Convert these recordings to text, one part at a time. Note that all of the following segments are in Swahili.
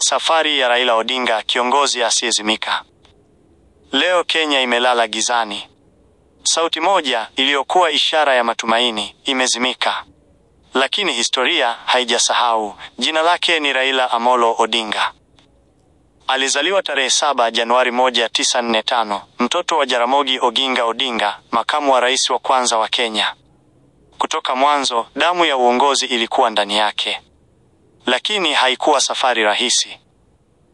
Safari ya Raila Odinga, kiongozi asiyezimika. Leo Kenya imelala gizani. Sauti moja iliyokuwa ishara ya matumaini imezimika. Lakini historia haijasahau. Jina lake ni Raila Amolo Odinga. Alizaliwa tarehe 7 Januari 1945, mtoto wa Jaramogi Oginga Odinga, makamu wa rais wa kwanza wa Kenya. Kutoka mwanzo, damu ya uongozi ilikuwa ndani yake. Lakini haikuwa safari rahisi.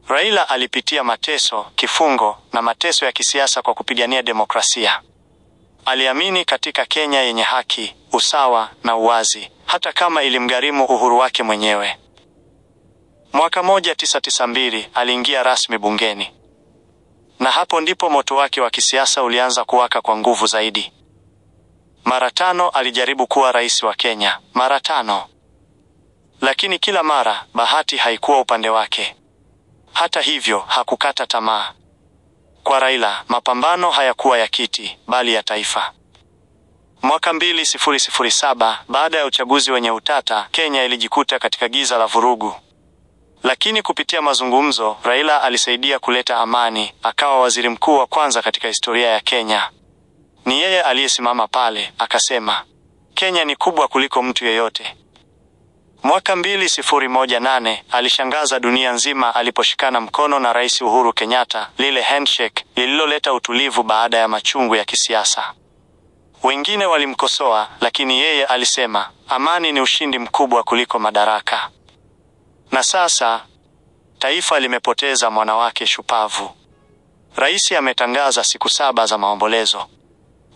Raila alipitia mateso, kifungo na mateso ya kisiasa kwa kupigania demokrasia. Aliamini katika Kenya yenye haki, usawa na uwazi, hata kama ilimgharimu uhuru wake mwenyewe. Mwaka 1992 aliingia rasmi bungeni. Na hapo ndipo moto wake wa kisiasa ulianza kuwaka kwa nguvu zaidi. Mara 5 alijaribu kuwa rais wa Kenya, mara 5. Lakini kila mara bahati haikuwa upande wake. Hata hivyo hakukata tamaa. Kwa Raila, mapambano hayakuwa ya kiti, bali ya taifa. Mwaka 2007, baada ya uchaguzi wenye utata, Kenya ilijikuta katika giza la vurugu. Lakini kupitia mazungumzo, Raila alisaidia kuleta amani, akawa waziri mkuu wa kwanza katika historia ya Kenya. Ni yeye aliyesimama pale, akasema, Kenya ni kubwa kuliko mtu yeyote. Mwaka 2018 alishangaza dunia nzima aliposhikana mkono na Rais Uhuru Kenyatta, lile handshake lililoleta utulivu baada ya machungu ya kisiasa. Wengine walimkosoa, lakini yeye alisema, amani ni ushindi mkubwa kuliko madaraka. Na sasa, taifa limepoteza mwana wake shupavu. Rais ametangaza siku 7 za maombolezo.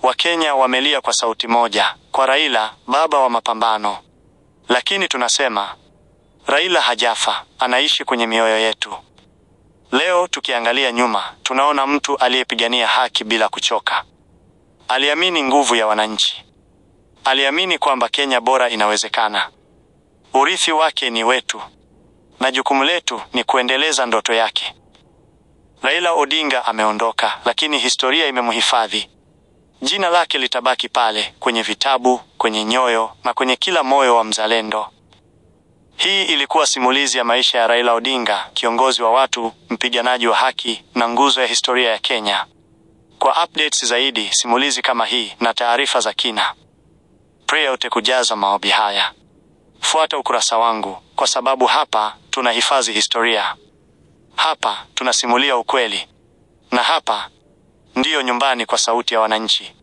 Wakenya wamelia kwa sauti moja, kwa Raila, baba wa mapambano. Lakini tunasema, Raila hajafa, anaishi kwenye mioyo yetu. Leo tukiangalia nyuma, tunaona mtu aliyepigania haki bila kuchoka. Aliamini nguvu ya wananchi. Aliamini kwamba Kenya bora inawezekana. Urithi wake ni wetu. Na jukumu letu ni kuendeleza ndoto yake. Raila Odinga ameondoka, lakini historia imemhifadhi. Jina lake litabaki pale, kwenye vitabu, kwenye nyoyo, na kwenye kila moyo wa mzalendo. Hii ilikuwa simulizi ya maisha ya Raila Odinga, kiongozi wa watu, mpiganaji wa haki, na nguzo ya historia ya Kenya. Kwa updates zaidi, simulizi kama hii, na taarifa za kina, pray kujaza maombi haya. Fuata ukurasa wangu, kwa sababu hapa, tunahifadhi historia. Hapa, tunasimulia ukweli. Na hapa, ndiyo nyumbani kwa sauti ya wananchi.